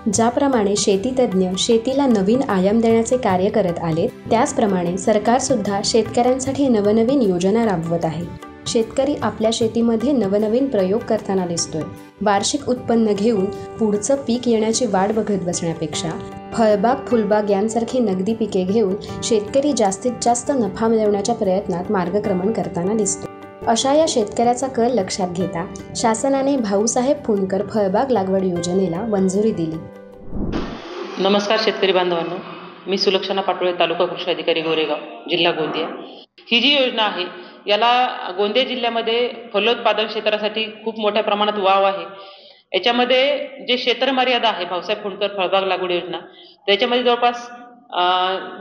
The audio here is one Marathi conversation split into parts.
ज्याप्रमाणे शेतीतज्ञ शेतीला नवीन आयाम देण्याचे कार्य करत आले, त्याचप्रमाणे सरकारसुद्धा शेतकऱ्यांसाठी नवनवीन योजना राबवत आहे. शेतकरी आपल्या शेतीमध्ये नवनवीन प्रयोग करताना दिसतोय. वार्षिक उत्पन्न घेऊन पुढचं पीक येण्याची वाट बघत बसण्यापेक्षा फळबाग, फुलबाग यांसारखी नगदी पिके घेऊन शेतकरी जास्तीत जास्त नफा मिळवण्याच्या प्रयत्नात मार्गक्रमण करताना दिसतो. अशा या शेतकऱ्याचा कल लक्षात घेता शासनाने भाऊसाहेब फुंडकर फळबाग लागवड योजनेला मंजुरी दिली. नमस्कार शेतकरी बांधवांनो, मी सुलक्षणा पाटोळे, तालुका कृषी अधिकारी गोरेगाव, जिल्हा गोंदिया. ही जी योजना आहे याला गोंदिया जिल्ह्यामध्ये फलोत्पादन क्षेत्रासाठी खूप मोठ्या प्रमाणात वाव आहे. याच्यामध्ये जे क्षेत्र मर्यादा आहे भाऊसाहेब फुंडकर फळबाग लागवड योजना, त्याच्यामध्ये जवळपास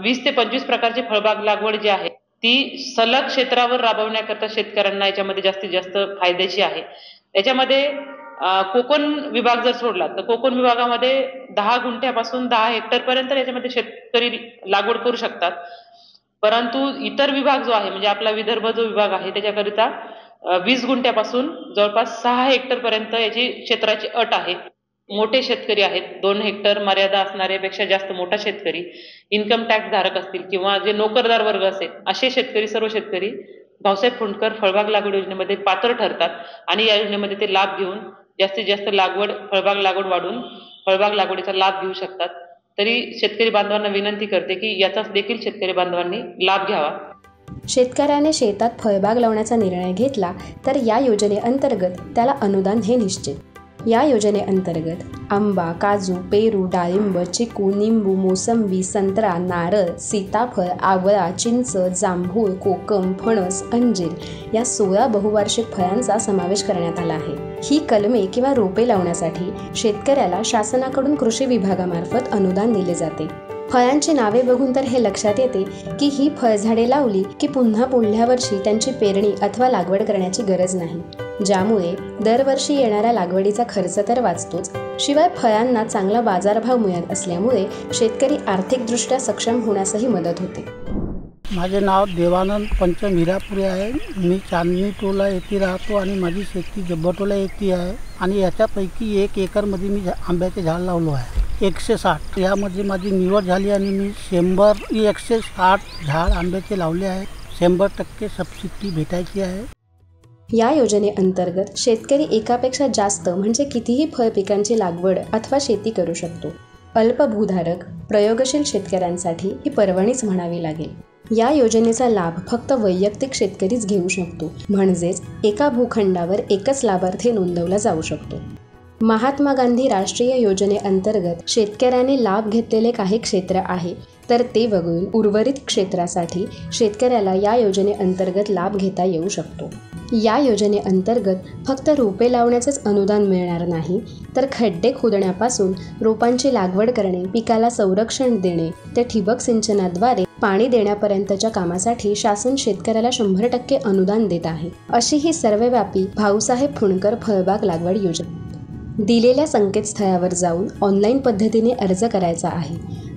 20 ते 25 प्रकारची फळबाग लागवड जी आहे ती सलग क्षेत्रावर राबवण्याकरता शेतकऱ्यांना याच्यामध्ये जास्तीत जास्त फायद्याची आहे. याच्यामध्ये कोकण विभाग जर सोडला तर कोकण विभागामध्ये 10 गुंठ्यापासून 10 हेक्टरपर्यंत याच्यामध्ये शेतकरी लागवड करू शकतात. परंतु इतर विभाग जो आहे म्हणजे आपला विदर्भ जो विभाग आहे त्याच्याकरिता 20 गुंठ्यापासून जवळपास 6 हेक्टरपर्यंत याची क्षेत्राची अट आहे. मोठे शेतकरी आहेत, 2 हेक्टर मर्यादा असणाऱ्यापेक्षा जास्त मोठा शेतकरी, इन्कम टॅक्स धारक असतील किंवा जे नोकरदार वर्ग असेल, असे शेतकरी, सर्व शेतकरी भाऊसाहेब फुंडकर फळबाग लागवड योजनेमध्ये पात्र ठरतात आणि या योजनेमध्ये ते लाभ घेऊन जास्तीत जास्त फळबाग लागवड वाढून फळबाग लागवडीचा लाभ घेऊ शकतात. तरी शेतकरी बांधवांना विनंती करते की याचा देखील शेतकरी बांधवांनी लाभ घ्यावा. शेतकऱ्याने शेतात फळबाग लावण्याचा निर्णय घेतला तर या योजनेअंतर्गत त्याला अनुदान हे निश्चित. या योजनेअंतर्गत आंबा, काजू, पेरू, डाळिंब, चिकू, निंबू, मोसंबी, संत्रा, नारळ, सीताफळ, आवळा, चिंच, जांभूळ, कोकम, फणस, अंजीर या 16 बहुवार्षिक फळांचा समावेश करण्यात आला आहे. ही कलमे किंवा रोपे लावण्यासाठी शेतकऱ्याला शासनाकडून कृषी विभागामार्फत अनुदान दिले जाते. फळांची नावे बघून तर हे लक्षात येते की ही फळझाडे लावली की पुढल्या वर्षी त्यांची पेरणी अथवा लागवड करण्याची गरज नाही, ज्यामुळे दरवर्षी येणाऱ्या लागवडीचा खर्च तर वाचतोच, शिवाय फळांना चांगला बाजारभाव मिळत असल्यामुळे शेतकरी आर्थिकदृष्ट्या सक्षम होण्यासही मदत होते. माझे नाव देवानंद पंचम हिरापुरे आहे. मी चांदणी टोला येथे राहतो आणि माझी शेती जब्बटोला येथे आहे आणि याच्यापैकी 1 एकरमध्ये मी आंब्याचे झाड लावलो आहे 160. यामध्ये माझी निवड झाली आणि मी 160 झाड आंब्याचे लावले आहेत. 100% सबसिडी भेटायची आहे. या योजनेअंतर्गत शेतकरी एकापेक्षा जास्त म्हणजे कितीही फळ पिकांची लागवड अथवा शेती करू शकतो. अल्पभूधारक, प्रयोगशील शेतकऱ्यांसाठी ही पर्वणीच म्हणावी लागेल. या योजनेचा लाभ फक्त वैयक्तिक शेतकरीच घेऊ शकतो, म्हणजेच एका भूखंडावर एकच लाभार्थी नोंदवला जाऊ शकतो. महात्मा गांधी राष्ट्रीय योजनेअंतर्गत शेतकऱ्याने लाभ घेतलेले काही क्षेत्र आहे, तर ते वगळून उर्वरित क्षेत्रासाठी शेतकऱ्याला या योजनेअंतर्गत लाभ घेता येऊ शकतो. या योजनेअंतर्गत फक्त रोपे लावण्याचेच अनुदान मिळणार नाही, तर खड्डे खोदण्यापासून रोपांची लागवड करणे, पिकाला संरक्षण देणे, ते ठिबक सिंचनाद्वारे पाणी देण्यापर्यंतच्या कामासाठी शासन शेतकऱ्याला 100% अनुदान देत आहे. अशी ही सर्वव्यापी भाऊसाहेब फुंडकर फळबाग लागवड योजना. दिलेल्या संकेतस्थळावर जाऊन ऑनलाईन पद्धतीने अर्ज करायचा आहे.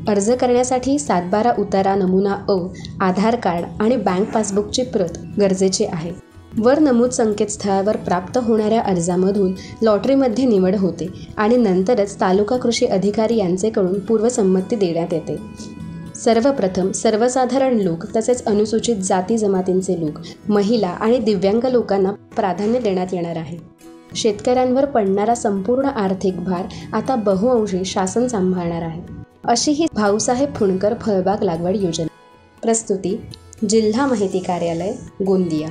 अर्ज करण्यासाठी 7/12 उतारा नमुना अ, आधार कार्ड आणि बँक पासबुकची प्रत गरजेचे आहे. वर नमूद संकेतस्थळावर प्राप्त होणाऱ्या अर्जामधून लॉटरीमध्ये निवड होते आणि नंतरच तालुका कृषी अधिकारी यांचेकडून पूर्वसंमती देण्यात येते. सर्वप्रथम सर्वसाधारण लोक तसेच अनुसूचित जाती जमातींचे लोक, महिला आणि दिव्यांग लोकांना प्राधान्य देण्यात येणार आहे. शेतकऱ्यांवर पडणारा संपूर्ण आर्थिक भार आता बहुअंशी शासन सांभाळणार आहे. अशी ही भाऊसाहेब फुंडकर फळबाग लागवड योजना. प्रस्तुती जिल्हा माहिती कार्यालय, गोंदिया.